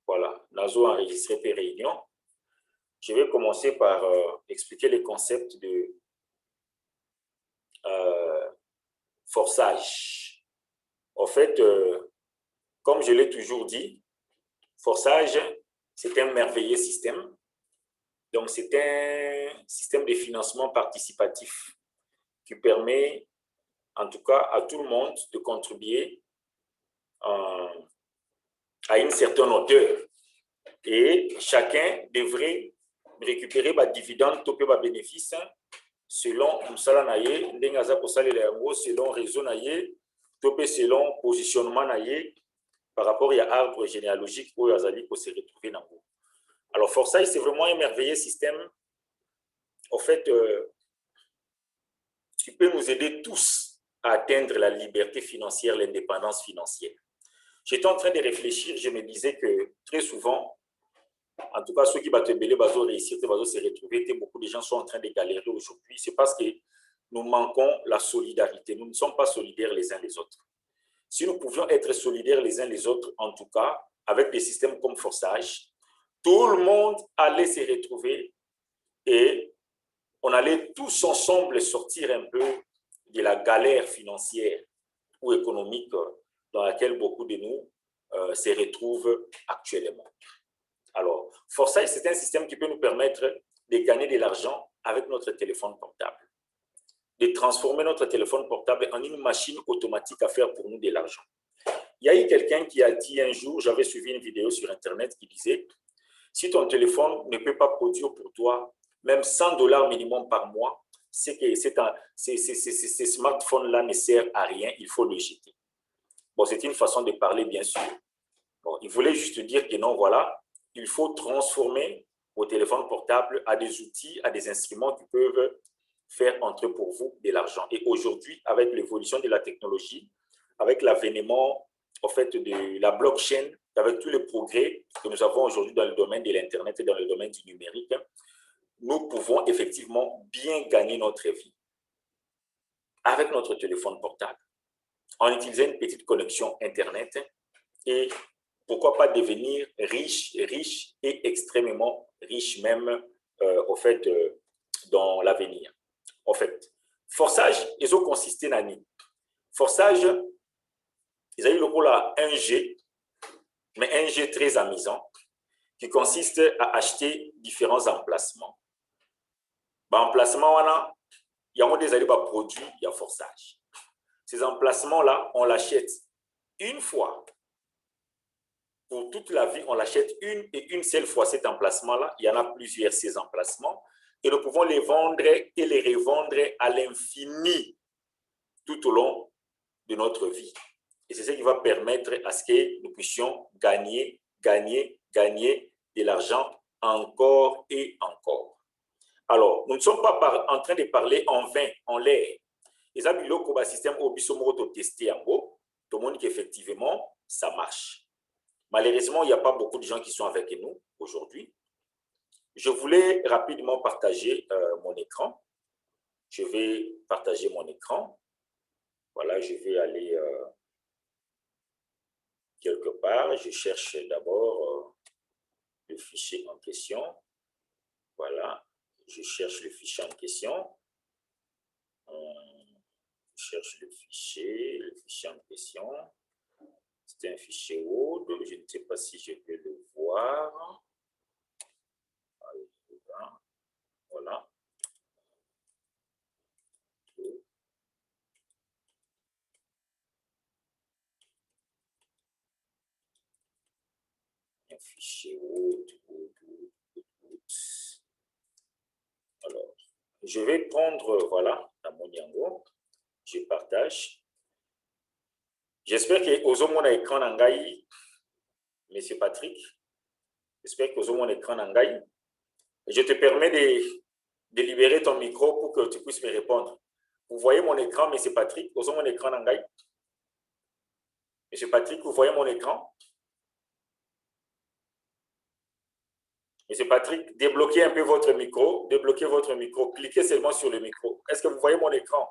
voilà, nazo enregistré per réunion. Je vais commencer par expliquer les concepts de forçage. En fait, comme je l'ai toujours dit, forçage, c'est un merveilleux système. Donc, c'est un système de financement participatif qui permet, en tout cas, à tout le monde de contribuer à une certaine hauteur. Et chacun devrait récupérer des dividendes ou des bénéfices selon selon réseau selon positionnement par rapport à l'arbre généalogique où Azali peut se retrouver dans vous. Alors, Foresight, c'est vraiment un merveilleux système. En fait, qui peut nous aider tous à atteindre la liberté financière, l'indépendance financière. J'étais en train de réfléchir, je me disais que très souvent, en tout cas, ceux qui vont réussir, se retrouver, beaucoup de gens sont en train de galérer aujourd'hui. C'est parce que nous manquons la solidarité. Nous ne sommes pas solidaires les uns les autres. Si nous pouvions être solidaires les uns les autres, en tout cas, avec des systèmes comme Forçage, tout le monde allait se retrouver et on allait tous ensemble sortir un peu de la galère financière ou économique dans laquelle beaucoup de nous se retrouvent actuellement. Alors, Foresight, c'est un système qui peut nous permettre de gagner de l'argent avec notre téléphone portable, de transformer notre téléphone portable en une machine automatique à faire pour nous de l'argent. Il y a eu quelqu'un qui a dit un jour, j'avais suivi une vidéo sur Internet qui disait, si ton téléphone ne peut pas produire pour toi même $100 minimum par mois, c'est que ces smartphones-là ne servent à rien, il faut le jeter. Bon, c'est une façon de parler, bien sûr. Bon, il voulait juste dire que non, voilà, il faut transformer vos téléphones portables à des outils, à des instruments qui peuvent faire entrer pour vous de l'argent. Et aujourd'hui, avec l'évolution de la technologie, avec l'avènement en fait, de la blockchain, avec tous les progrès que nous avons aujourd'hui dans le domaine de l'Internet et dans le domaine du numérique, nous pouvons effectivement bien gagner notre vie avec notre téléphone portable en utilisant une petite connexion Internet et pourquoi pas devenir riche et extrêmement riche même au fait, dans l'avenir. En fait, forçage, ils ont consisté dans quoi? Forçage, ils ont eu le rôle à un jeu, mais un jeu très amusant qui consiste à acheter différents emplacements. Emplacement, il y a des produits, il y a forçage. Ces emplacements-là, on l'achète une fois. Pour toute la vie, on l'achète une seule fois cet emplacement-là. Il y en a plusieurs, ces emplacements. Et nous pouvons les vendre et les revendre à l'infini tout au long de notre vie. Et c'est ce qui va permettre à ce que nous puissions gagner de l'argent encore et encore. Alors, nous ne sommes pas en train de parler en vain, en l'air. Les amis, le système Obisomo testé en haut, tout le monde qu'effectivement, ça marche. Malheureusement, il n'y a pas beaucoup de gens qui sont avec nous aujourd'hui. Je voulais rapidement partager mon écran. Je vais partager mon écran. Voilà, je vais aller quelque part. Je cherche d'abord le fichier en question. Voilà, je cherche le fichier en question. Je cherche le fichier en question. C'est un fichier Word. Je ne sais pas si je peux le voir. Voilà. Un fichier Word. Alors, je vais prendre, voilà, dans mon Yango. Je partage. J'espère que vous avez mon écran en gaï, Monsieur Patrick. J'espère que vous avez mon écran en gaï. Je te permets de libérer ton micro pour que tu puisses me répondre. Vous voyez mon écran, Monsieur Patrick? Vous avez mon écran en gaï? Monsieur Patrick, vous voyez mon écran? Monsieur Patrick, débloquez un peu votre micro. Débloquez votre micro. Cliquez seulement sur le micro. Est-ce que vous voyez mon écran?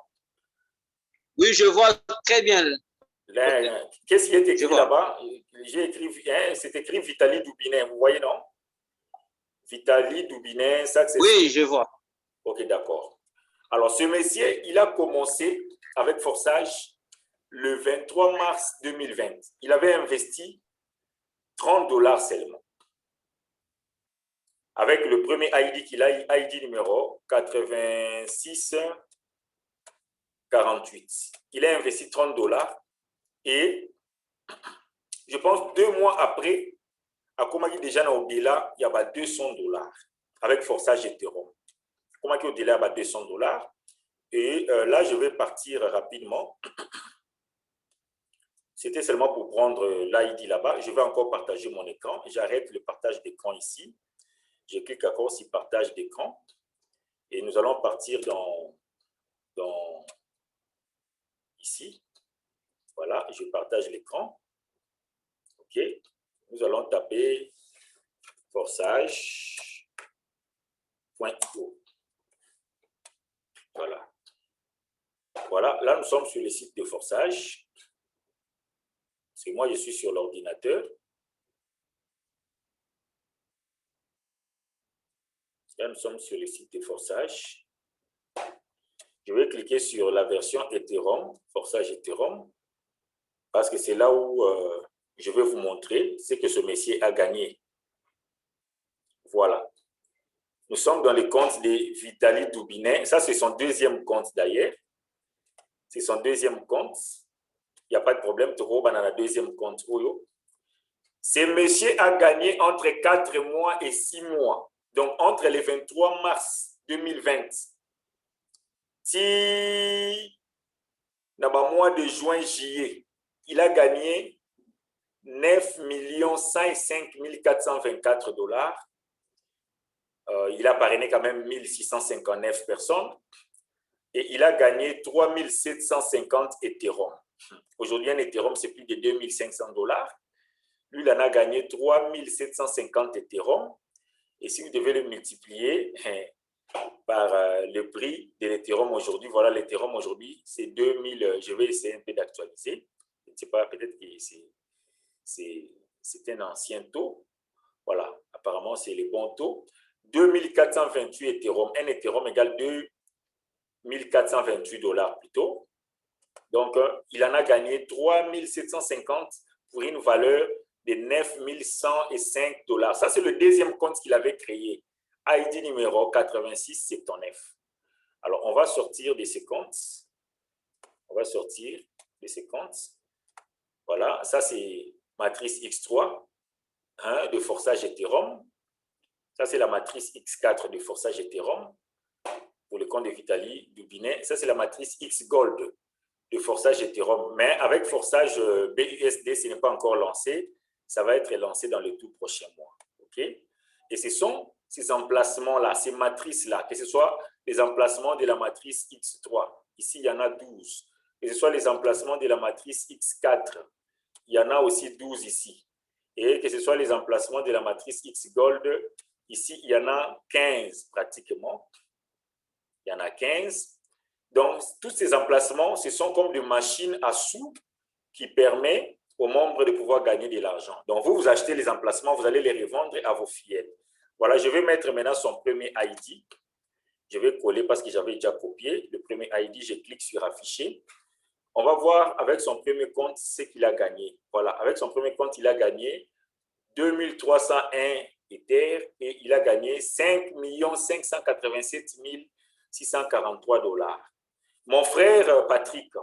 Oui, je vois très bien. Qu'est-ce qui est écrit là-bas? J'ai écrit, hein, c'est écrit Vitaly Doubinet, vous voyez, non? Vitaly Doubinet, ça c'est... Oui, je vois. Ok, d'accord. Alors, ce monsieur, il a commencé avec Forsage le 23 mars 2020. Il avait investi 30 $ seulement. Avec le premier ID qu'il a, ID numéro 8648. Il a investi 30 $ et je pense 2 mois après, à Komaki déjà au-delà, il y a 200 $ avec Forsage Ethereum. Komaki au-delà, il y a 200 $. Et là, je vais partir rapidement. C'était seulement pour prendre l'ID là-bas. Je vais encore partager mon écran. J'arrête le partage d'écran ici. Je clique encore sur partage d'écran. Et nous allons partir dans ici. Voilà, je partage l'écran. OK. Nous allons taper forsage.io. Voilà. Voilà, là nous sommes sur le site de Forsage. Parce que moi je suis sur l'ordinateur. Là nous sommes sur le site de Forsage. Je vais cliquer sur la version Ethereum, Forsage Ethereum, parce que c'est là où je vais vous montrer ce que ce monsieur a gagné. Voilà. Nous sommes dans le compte de Vitaly Doubinet. Ça, c'est son deuxième compte d'ailleurs. C'est son deuxième compte. Il n'y a pas de problème. Toro dans la deuxième compte. Ce monsieur a gagné entre 4 mois et 6 mois. Donc, entre le 23 mars 2020, si dans le mois de juin-juillet, il a gagné 9 105 424 $. Il a parrainé quand même 1659 personnes et il a gagné 3750 Ethereum. Aujourd'hui, un Ethereum, c'est plus de 2500 $. Lui, il en a gagné 3750 Ethereum. Et si vous devez le multiplier par le prix de l'Ethereum aujourd'hui, voilà, l'Ethereum aujourd'hui, c'est 2000. Je vais essayer un peu d'actualiser. Je ne sais pas, peut-être que c'est un ancien taux. Voilà, apparemment, c'est les bons taux. 2428 Ethereum. Un Ethereum égale 2428 $ plutôt. Donc, il en a gagné 3750 pour une valeur de 9105 $. Ça, c'est le deuxième compte qu'il avait créé. ID numéro 8679. Alors, on va sortir de ces comptes. On va sortir de ces comptes. Voilà, ça, c'est matrice X3 hein, de Forsage Ethereum. Ça, c'est la matrice X4 de Forsage Ethereum pour le compte de Vitaly Doubinet. Ça, c'est la matrice X Gold de Forsage Ethereum. Mais avec Forsage BUSD, ce n'est pas encore lancé. Ça va être lancé dans le tout prochain mois. OK? Et ce sont ces emplacements-là, ces matrices-là, que ce soit les emplacements de la matrice X3. Ici, il y en a 12. Que ce soit les emplacements de la matrice X4. Il y en a aussi 12 ici. Et que ce soit les emplacements de la matrice X Gold. Ici, il y en a 15 pratiquement. Il y en a 15. Donc, tous ces emplacements, ce sont comme des machines à sous qui permettent aux membres de pouvoir gagner de l'argent. Donc, vous achetez les emplacements, vous allez les revendre à vos fidèles. Voilà, je vais mettre maintenant son premier ID. Je vais coller parce que j'avais déjà copié. Le premier ID, je clique sur afficher. On va voir avec son premier compte ce qu'il a gagné. Voilà, avec son premier compte, il a gagné 2301 Ether et il a gagné 5 587 643 $. Mon frère Patrick,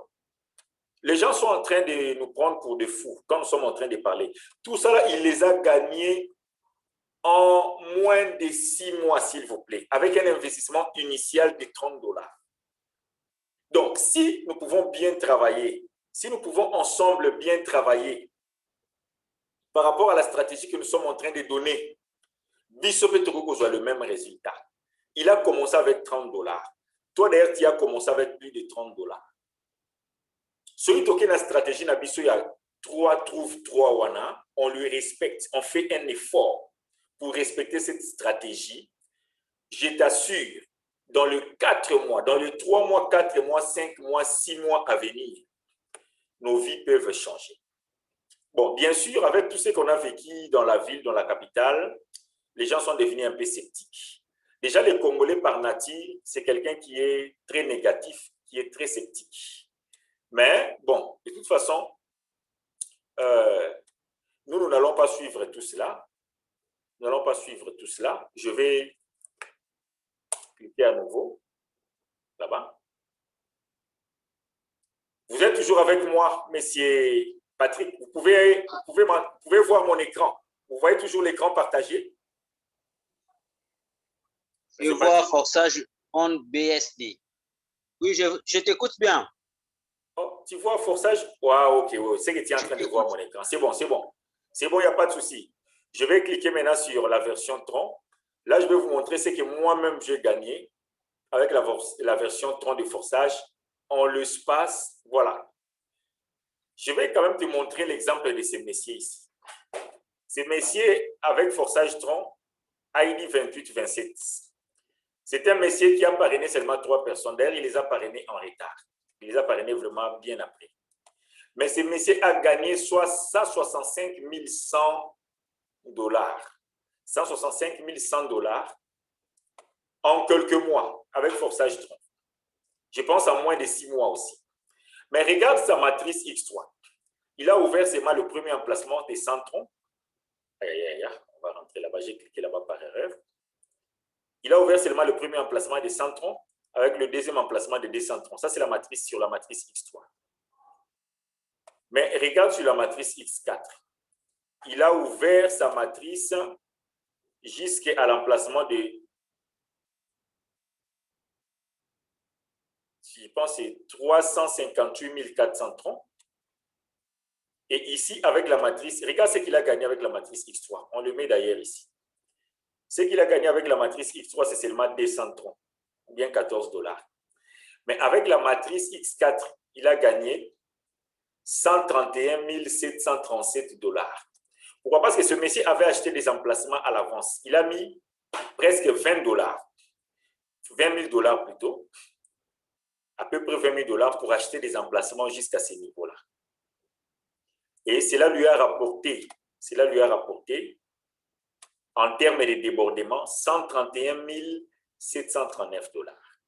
les gens sont en train de nous prendre pour des fous quand nous sommes en train de parler. Tout ça, là, il les a gagnés en moins de 6 mois, s'il vous plaît, avec un investissement initial de 30 $. Donc, si nous pouvons bien travailler, si nous pouvons ensemble bien travailler par rapport à la stratégie que nous sommes en train de donner, Bishop Togo a le même résultat. Il a commencé avec 30 $. Toi, d'ailleurs, tu as commencé avec plus de 30 $. Celui qui a la stratégie, il y a 3 trouve 3 wana, on lui respecte, on fait un effort pour respecter cette stratégie. Je t'assure, dans le 4 mois, dans les 3 mois, 4 mois, 5 mois, 6 mois à venir, nos vies peuvent changer. Bon, bien sûr, avec tout ce qu'on a vécu dans la ville, dans la capitale, les gens sont devenus un peu sceptiques. Déjà, les Congolais par nature, c'est quelqu'un qui est très négatif, qui est très sceptique. Mais bon, de toute façon, nous n'allons pas suivre tout cela. Nous n'allons pas suivre tout cela. Je vais cliquer à nouveau, là-bas. Vous êtes toujours avec moi, monsieur Patrick. Vous pouvez voir mon écran. Vous voyez toujours l'écran partagé? Je vois forçage on BSD. Oui, je t'écoute bien. Oh, tu vois forçage? Wow, ok, ouais, c'est que tu es en train de voir mon écran. C'est bon, c'est bon. C'est bon, il n'y a pas de souci. Je vais cliquer maintenant sur la version Tron. Là, je vais vous montrer ce que moi-même j'ai gagné avec la version Tron de forçage en l'espace. Voilà. Je vais quand même te montrer l'exemple de ces messieurs ici. Ces messieurs avec forçage Tron, ID 2827. C'est un messier qui a parrainé seulement 3 personnes. D'ailleurs, il les a parrainés en retard. Il les a parrainés vraiment bien après. Mais ce monsieur a gagné 165 100 dollars. 165 100 dollars en quelques mois avec forçage Tron. Je pense en moins de 6 mois aussi. Mais regarde sa matrice X3. Il a ouvert seulement le premier emplacement des 100 troncs. On va rentrer là-bas. J'ai cliqué là-bas par erreur. Il a ouvert seulement le premier emplacement des 100 troncs avec le deuxième emplacement des 200 troncs. Ça, c'est la matrice sur la matrice X3. Mais regarde sur la matrice X4. Il a ouvert sa matrice jusqu'à l'emplacement de, je pense, c'est 358 400 troncs. Et ici, avec la matrice, regarde ce qu'il a gagné avec la matrice X3. On le met d'ailleurs ici. Ce qu'il a gagné avec la matrice X3, c'est seulement 200 troncs, ou bien 14 dollars. Mais avec la matrice X4, il a gagné 131 737 dollars. Pourquoi? Parce que ce monsieur avait acheté des emplacements à l'avance. Il a mis presque 20 dollars, 20 000 dollars plutôt, à peu près 20 000 dollars pour acheter des emplacements jusqu'à ce niveau-là. Et cela lui a rapporté en termes de débordement 131 739 dollars.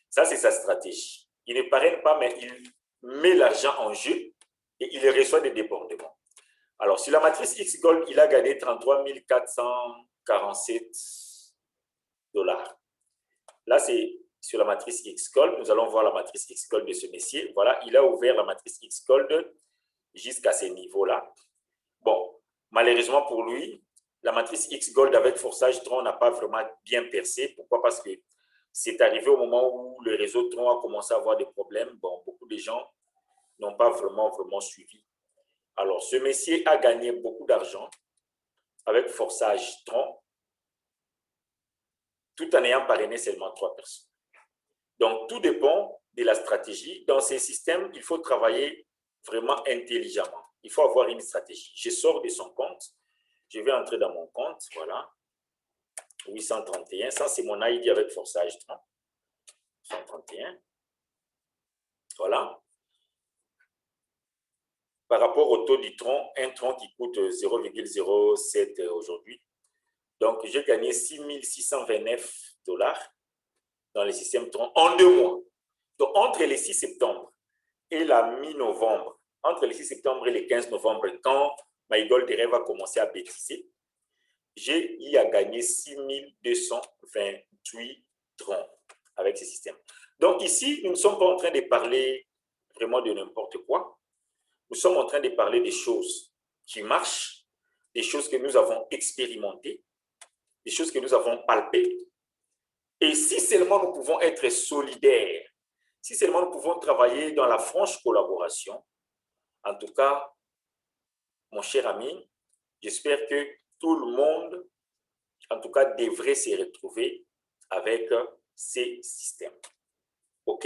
Ça, c'est sa stratégie. Il ne parraine pas, mais il met l'argent en jeu et il reçoit des débordements. Alors, sur la matrice X-Gold, il a gagné 33 447 dollars. Là, c'est sur la matrice X-Gold. Nous allons voir la matrice X-Gold de ce monsieur. Voilà, il a ouvert la matrice X-Gold jusqu'à ces niveaux-là. Bon, malheureusement pour lui, la matrice X-Gold avec forçage Tron n'a pas vraiment bien percé. Pourquoi? Parce que c'est arrivé au moment où le réseau Tron a commencé à avoir des problèmes. Bon, beaucoup de gens n'ont pas vraiment suivi. Alors, ce monsieur a gagné beaucoup d'argent avec forçage Tron, tout en ayant parrainé seulement 3 personnes. Donc, tout dépend de la stratégie. Dans ces systèmes, il faut travailler vraiment intelligemment. Il faut avoir une stratégie. Je sors de son compte. Je vais entrer dans mon compte. Voilà. 831. Ça, c'est mon ID avec forçage Tron. 131. Voilà. Par rapport au taux du tronc, un tronc qui coûte 0,07 aujourd'hui. Donc, j'ai gagné 6 629 dollars dans le système tronc en 2 mois. Donc, entre le 6 septembre et la mi-novembre, entre le 6 septembre et le 15 novembre, quand MyGold de Rêve a commencé à bêtiser, j'ai eu à gagner 6 228 troncs avec ce système. Donc, ici, nous ne sommes pas en train de parler vraiment de n'importe quoi. Nous sommes en train de parler des choses qui marchent, des choses que nous avons expérimentées, des choses que nous avons palpées. Et si seulement nous pouvons être solidaires, si seulement nous pouvons travailler dans la franche collaboration, en tout cas, mon cher ami, j'espère que tout le monde, en tout cas, devrait se retrouver avec ces systèmes. OK?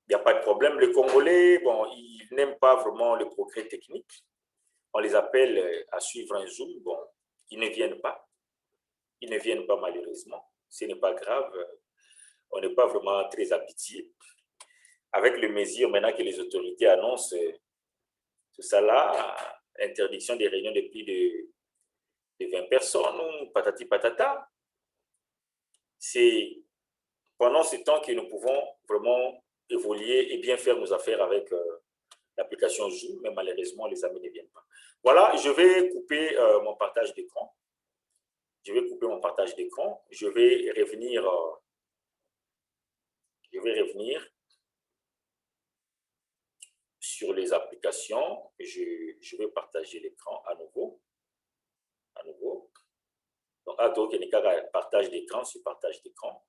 Il n'y a pas de problème. Les Congolais, bon, ils n'aiment pas vraiment le progrès technique. On les appelle à suivre un Zoom. Bon, ils ne viennent pas. Ils ne viennent pas malheureusement. Ce n'est pas grave. On n'est pas vraiment très habitués avec les mesures maintenant que les autorités annoncent, tout ça là, interdiction des réunions de plus de 20 personnes, ou patati patata, c'est pendant ce temps que nous pouvons vraiment évoluer et bien faire nos affaires avec l'application Zoom, mais malheureusement, les amis ne viennent pas. Voilà, je vais couper mon partage d'écran. Je vais couper mon partage d'écran. Je vais revenir sur les applications. Je vais partager l'écran à nouveau. Donc, il y a partage d'écran sur partage d'écran.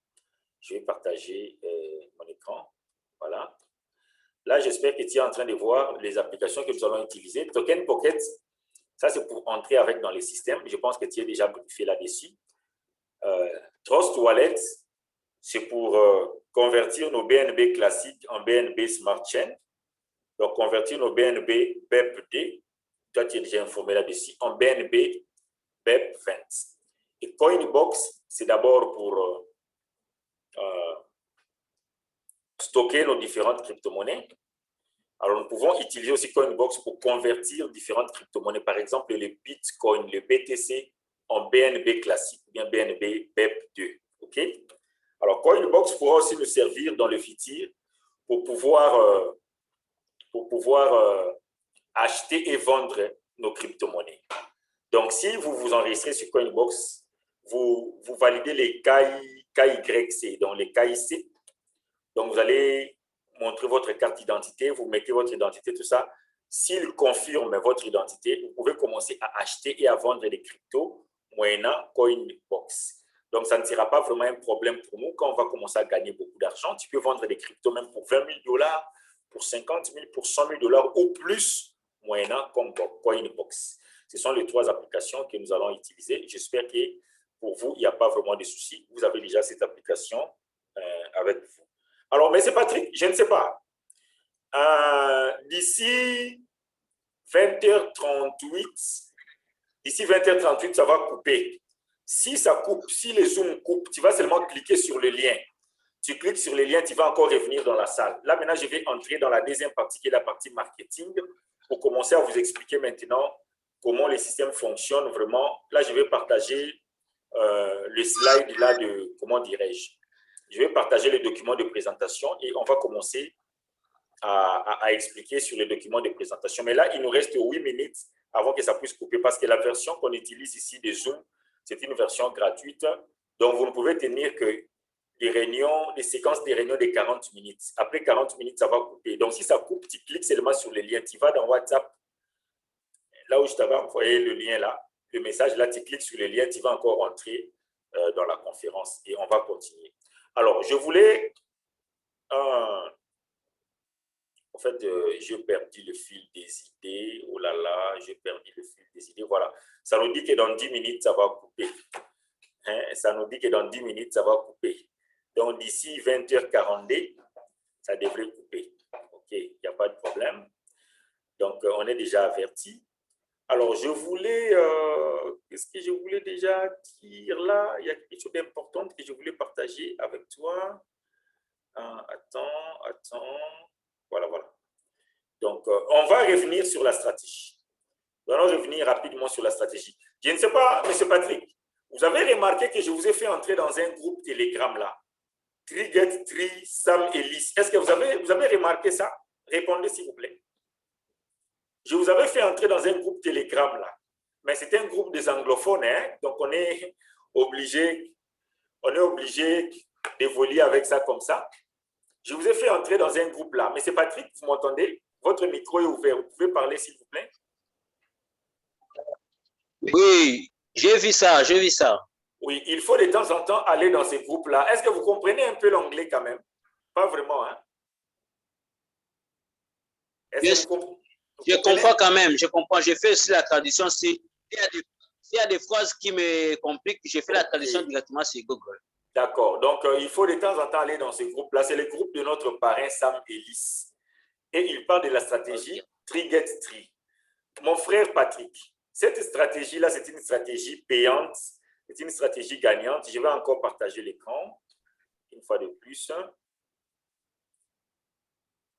Je vais partager mon écran. Voilà. Là, j'espère que tu es en train de voir les applications que nous allons utiliser. Token Pocket, ça c'est pour entrer avec dans les systèmes. Je pense que tu es déjà briefé là-dessus. Trust Wallet, c'est pour convertir nos BNB classiques en BNB Smart Chain. Donc, convertir nos BNB BEP-D, toi tu es déjà informé là-dessus, en BNB BEP20. Et Coinbox, c'est d'abord pour stocker nos différentes crypto-monnaies. Alors, nous pouvons utiliser aussi Coinbox pour convertir différentes crypto-monnaies. Par exemple, le Bitcoin, le BTC en BNB classique, ou bien BNB BEP2. OK? Alors, Coinbox pourra aussi nous servir dans le futur pour pouvoir acheter et vendre nos crypto-monnaies. Donc, si vous vous enregistrez sur Coinbox, vous validez les KYC, donc les KIC. Donc, vous allez montrer votre carte d'identité, vous mettez votre identité, tout ça. S'il confirme votre identité, vous pouvez commencer à acheter et à vendre des cryptos moyennant Coinbox. Donc, ça ne sera pas vraiment un problème pour nous quand on va commencer à gagner beaucoup d'argent. Tu peux vendre des cryptos même pour 20 000 $, pour 50 000, pour 100 000 $ ou plus moyennant Coinbox. Ce sont les 3 applications que nous allons utiliser. J'espère que pour vous, il n'y a pas vraiment de soucis. Vous avez déjà cette application avec vous. Alors, mais c'est Patrick, je ne sais pas. D'ici 20h38, ça va couper. Si ça coupe, si les zooms coupent, tu vas seulement cliquer sur le lien. Tu cliques sur le lien, tu vas encore revenir dans la salle. Là, maintenant, je vais entrer dans la deuxième partie, qui est la partie marketing, pour commencer à vous expliquer maintenant comment les systèmes fonctionnent vraiment. Là, je vais partager le slide là de, comment dirais-je, je vais partager le document de présentation et on va commencer à expliquer sur le document de présentation. Mais là, il nous reste 8 minutes avant que ça puisse couper parce que la version qu'on utilise ici de Zoom, c'est une version gratuite. Donc, vous ne pouvez tenir que des réunions, des séquences de réunions de 40 minutes. Après 40 minutes, ça va couper. Donc, si ça coupe, tu cliques seulement sur le lien. Tu vas dans WhatsApp, là où je t'avais envoyé le lien là, le message là, tu cliques sur le lien, tu vas encore rentrer dans la conférence et on va continuer. Alors, je voulais... en fait, j'ai perdu le fil des idées. Oh là là, j'ai perdu le fil des idées. Voilà. Ça nous dit que dans 10 minutes, ça va couper. Hein? Ça nous dit que dans 10 minutes, ça va couper. Donc, d'ici 20h42, ça devrait couper. OK, il n'y a pas de problème. Donc, on est déjà averti. Alors, je voulais... qu'est-ce que je voulais déjà dire là? Il y a quelque chose d'important que je voulais partager avec toi. Attends. Voilà. Donc, on va revenir sur la stratégie. Nous allons revenir rapidement sur la stratégie. Je ne sais pas, M. Patrick, vous avez remarqué que je vous ai fait entrer dans un groupe Telegram là. Triget, Tri, Sam et Lys. Est-ce que vous avez remarqué ça? Répondez s'il vous plaît. Je vous avais fait entrer dans un groupe Telegram là. Mais c'est un groupe des anglophones, hein? Donc on est obligé d'évoluer avec ça comme ça. Je vous ai fait entrer dans un groupe là. Mais c'est Patrick, vous m'entendez? Votre micro est ouvert. Vous pouvez parler, s'il vous plaît? Oui, j'ai vu ça. Oui, il faut de temps en temps aller dans ces groupes-là. Est-ce que vous comprenez un peu l'anglais quand même? Pas vraiment, hein? Je comprends quand même. Je comprends. J'ai fait aussi la traduction. S'il y a des phrases qui me compliquent, je fais la traduction directement sur Google. D'accord. Donc, il faut de temps en temps aller dans ce groupe-là. C'est le groupe de notre parrain Sam et Lys. Et il parle de la stratégie Triget Tree. Mon frère Patrick, cette stratégie-là, c'est une stratégie payante, c'est une stratégie gagnante. Je vais encore partager l'écran une fois de plus.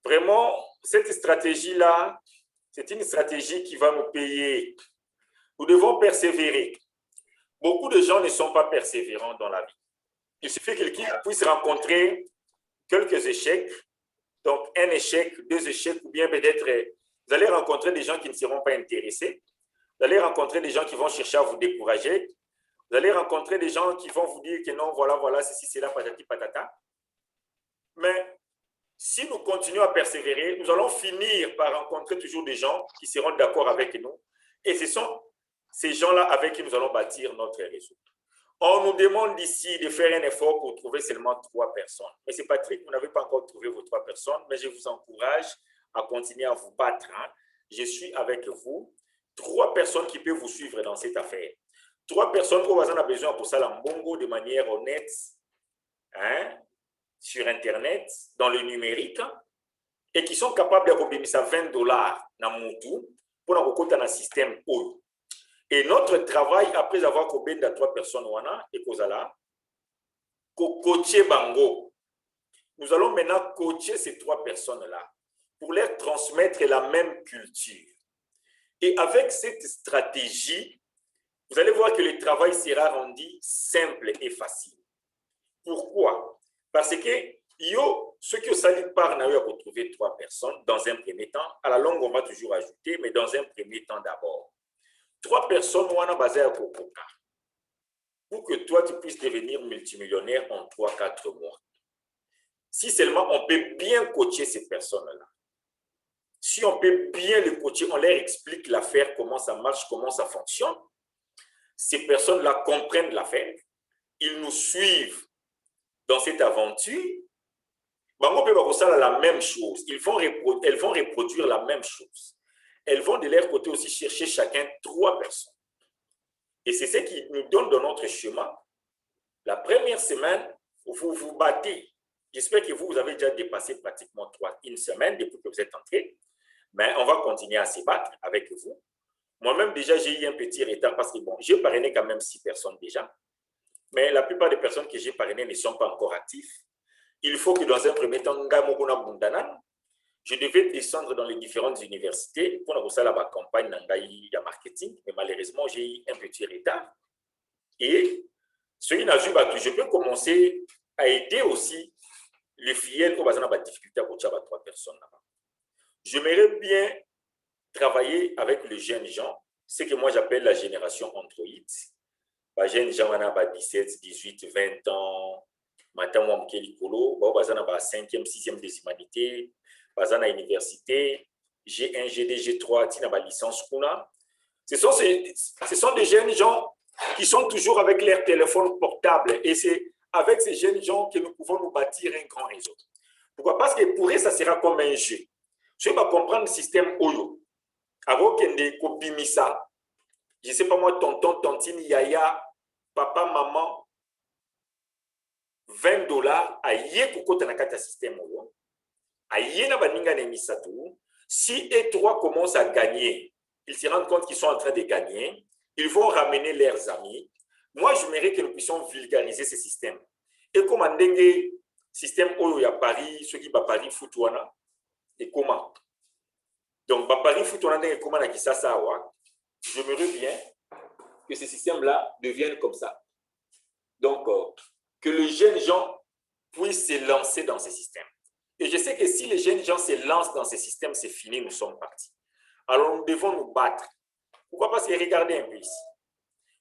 Vraiment, cette stratégie-là, c'est une stratégie qui va nous payer. Nous devons persévérer. Beaucoup de gens ne sont pas persévérants dans la vie. Il suffit que quelqu'un puisse rencontrer quelques échecs, donc un échec, deux échecs, ou bien peut-être vous allez rencontrer des gens qui ne seront pas intéressés, vous allez rencontrer des gens qui vont chercher à vous décourager, vous allez rencontrer des gens qui vont vous dire que non, voilà, voilà, ceci, c'est là, patati, patata. Mais si nous continuons à persévérer, nous allons finir par rencontrer toujours des gens qui seront d'accord avec nous. Et ce sont ces gens-là avec qui nous allons bâtir notre réseau. On nous demande ici de faire un effort pour trouver seulement 3 personnes. Mais c'est Patrick, vous n'avez pas encore trouvé vos 3 personnes, mais je vous encourage à continuer à vous battre. Hein. Je suis avec vous. 3 personnes qui peuvent vous suivre dans cette affaire. 3 personnes où vous avez besoin pour ça, l'ambongo de manière honnête, hein, sur Internet, dans le numérique, et qui sont capables de revenir ça $20 dans Moutou pour nous dans un système haut. Et notre travail, après avoir combien de 3 personnes, et coacher Bango. Nous allons maintenant coacher ces 3 personnes-là pour leur transmettre la même culture. Et avec cette stratégie, vous allez voir que le travail sera rendu simple et facile. Pourquoi? Parce que ceux qui ont sali par n'a eu à retrouver 3 personnes dans un premier temps. À la longue, on va toujours ajouter, mais dans un premier temps d'abord. 3 personnes on a basé à Kokoka pour que toi, tu puisses devenir multimillionnaire en 3-4 mois. Si seulement on peut bien coacher ces personnes-là. Si on peut bien les coacher, on leur explique l'affaire, comment ça marche, comment ça fonctionne. Ces personnes-là comprennent l'affaire. Ils nous suivent dans cette aventure. Bango peut faire la même chose. Elles vont reproduire la même chose. Elles vont de leur côté aussi chercher chacun 3 personnes. Et c'est ce qui nous donne dans notre chemin. La première semaine, vous vous battez. J'espère que vous avez déjà dépassé pratiquement une semaine depuis que vous êtes entré. Mais on va continuer à se battre avec vous. Moi-même, déjà, j'ai eu un petit retard parce que bon, j'ai parrainé quand même 6 personnes déjà. Mais la plupart des personnes que j'ai parrainées ne sont pas encore actives. Il faut que dans un premier temps, je devais descendre dans les différentes universités pour faire la campagne de marketing, mais malheureusement, j'ai eu un petit retard. Et ce qui n'a pas, je peux commencer à aider aussi les filles qui ont des difficultés à coacher 3 personnes là-bas. J'aimerais bien travailler avec les jeunes gens, ce que moi j'appelle la génération Android. Les jeunes gens ont 17, 18, 20 ans, maintenant, on a 5e, 6e des humanités, à l'université, G1, GD, G3, tu as ma licence. Ce sont des jeunes gens qui sont toujours avec leur téléphone portable. Et c'est avec ces jeunes gens que nous pouvons nous bâtir un grand réseau. Pourquoi? Parce que pour eux, ça sera comme un jeu. Je vais comprendre le système Oyo. Avant qu'il y ait Kopimisa, je ne sais pas moi, tonton, tontine, yaya, papa, maman, $20 à yekoko tanakata système Oyo. Si E3 commencent à gagner, ils se rendent compte qu'ils sont en train de gagner, ils vont ramener leurs amis. Moi, je j'aimerais que nous puissions vulgariser ce système. Et comme un dengue système Oyo à Paris, ceux qui à Paris Foutouana, et comment? Donc, Paris Foutouana et comment à Kisasa, j'aimerais bien que ce système-là devienne comme ça. Donc, que les jeunes gens puissent se lancer dans ce système. Et je sais que si les jeunes gens se lancent dans ces systèmes, c'est fini, nous sommes partis. Alors nous devons nous battre. Pourquoi? Parce que regardez un peu ici.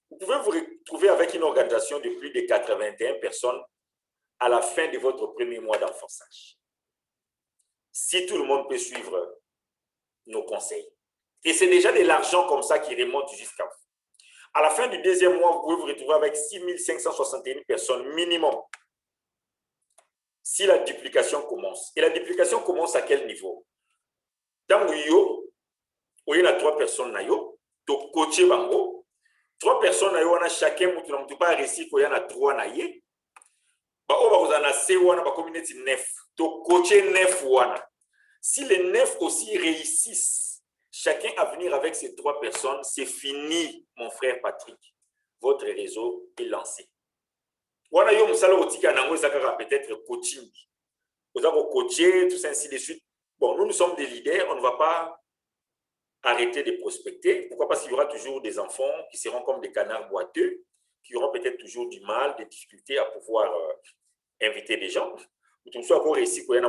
Vous pouvez vous retrouver avec une organisation de plus de 81 personnes à la fin de votre premier mois d'enfonçage. Si tout le monde peut suivre nos conseils. Et c'est déjà de l'argent comme ça qui remonte jusqu'à vous. À la fin du deuxième mois, vous pouvez vous retrouver avec 6561 personnes minimum. Si la duplication commence. Et la duplication commence à quel niveau? Dans il y a 3 personnes, tu coaches bango. 3 personnes, on a chacun, tu n'as pas réussi qu'il y en a 3 naïe. Vous en avez communauté 9. Tu coaches 9. Si les 9 aussi réussissent, chacun à venir avec ces 3 personnes, c'est fini, mon frère Patrick. Votre réseau est lancé. Peut-être coaching. Vous avez coaché, tout ça, ainsi de suite. Bon, nous sommes des leaders, on ne va pas arrêter de prospecter. Pourquoi? Parce qu'il y aura toujours des enfants qui seront comme des canards boiteux, qui auront peut-être toujours du mal, des difficultés à pouvoir inviter des gens. Nous sommes réussi qu'il y a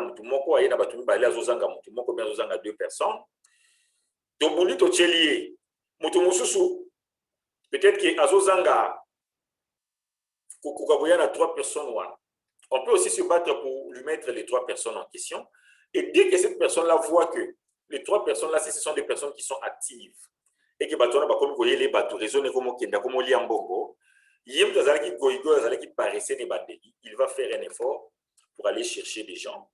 deux personnes. Donc, on dit au tchélier, peut-être que Azozanga, il y a 3 personnes. On peut aussi se battre pour lui mettre les 3 personnes en question. Et dès que cette personne-là voit que les 3 personnes-là, ce sont des personnes qui sont actives, et que comme vous voyez les bateaux, raisonnent comme Kenda, comme Liambongo, il va faire un effort pour aller chercher des gens.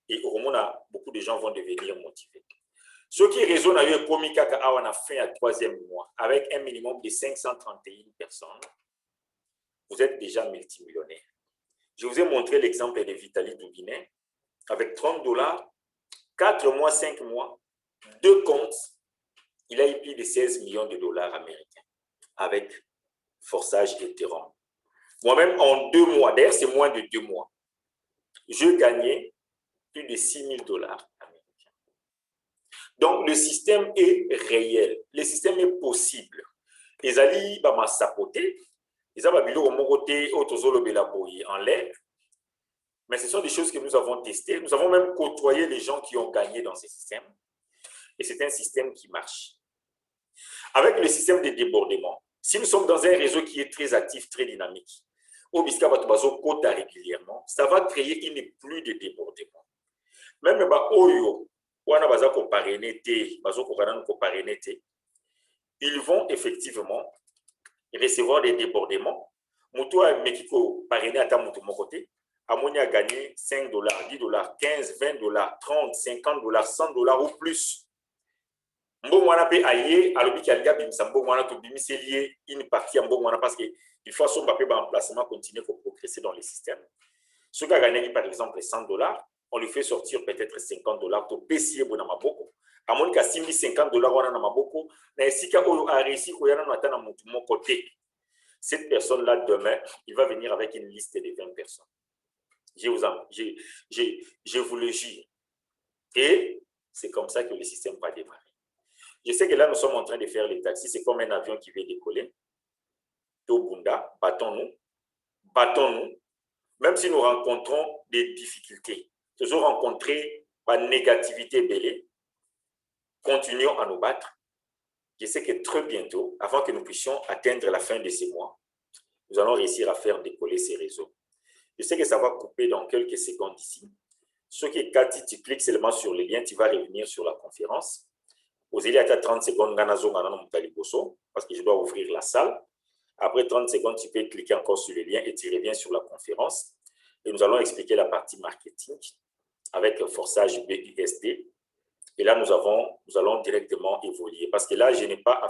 Et au moment où beaucoup de gens vont devenir motivés. Ce qui raisonne avec Komikaka a la fin à 3e mois, avec un minimum de 531 personnes, vous êtes déjà multimillionnaire. Je vous ai montré l'exemple de Vitaly Doubinet, avec $30, 4 mois, 5 mois, 2 comptes, il a eu plus de 16 millions de dollars américains, avec forçage Ethereum. Moi-même, en 2 mois, d'ailleurs c'est moins de 2 mois, je gagnais plus de 6 000 dollars américains. Donc, le système est réel, le système est possible. Les alliés vont sapoter, ils ont en l'air, mais ce sont des choses que nous avons testées. Nous avons même côtoyé les gens qui ont gagné dans ce système. Et c'est un système qui marche. Avec le système de débordement, si nous sommes dans un réseau qui est très actif, très dynamique, au Biska Batubazo quota régulièrement, ça va créer une pluie de débordement. Même Oyo, ils vont effectivement recevoir des débordements. Moutou a Mekiko parrainé à mon côté. Amoni a gagné 5 dollars, 10 dollars, 15, 20 dollars, 30, 50 dollars, 100 dollars ou plus. Une partie parce qu'il faut son papier d'emplacement continuer pour progresser dans le système. Ceux qui ont gagné par exemple 100 dollars, on lui fait sortir peut-être 50 dollars pour PCA Bonamaboko. À mon cas, 50 dollars, on a Namaboko. Mais si on a réussi, on a mon côté. Cette personne-là, demain, il va venir avec une liste de 20 personnes. Je vous le jure. Et c'est comme ça que le système va démarrer. Je sais que là, nous sommes en train de faire les taxis. C'est comme un avion qui veut décoller. Tobunda, battons-nous. Battons-nous. Même si nous rencontrons des difficultés, toujours rencontrer la négativité belée, continuons à nous battre. Je sais que très bientôt, avant que nous puissions atteindre la fin de ces mois, nous allons réussir à faire décoller ces réseaux. Je sais que ça va couper dans quelques secondes ici. Ce qui est 4, tu cliques seulement sur le lien, tu vas revenir sur la conférence. Aux il y a 30 secondes, parce que je dois ouvrir la salle. Après 30 secondes, tu peux cliquer encore sur le lien et tu reviens sur la conférence. Et nous allons expliquer la partie marketing avec le forçage BUSD. Et là, nous allons directement évoluer. Parce que là, je n'ai pas à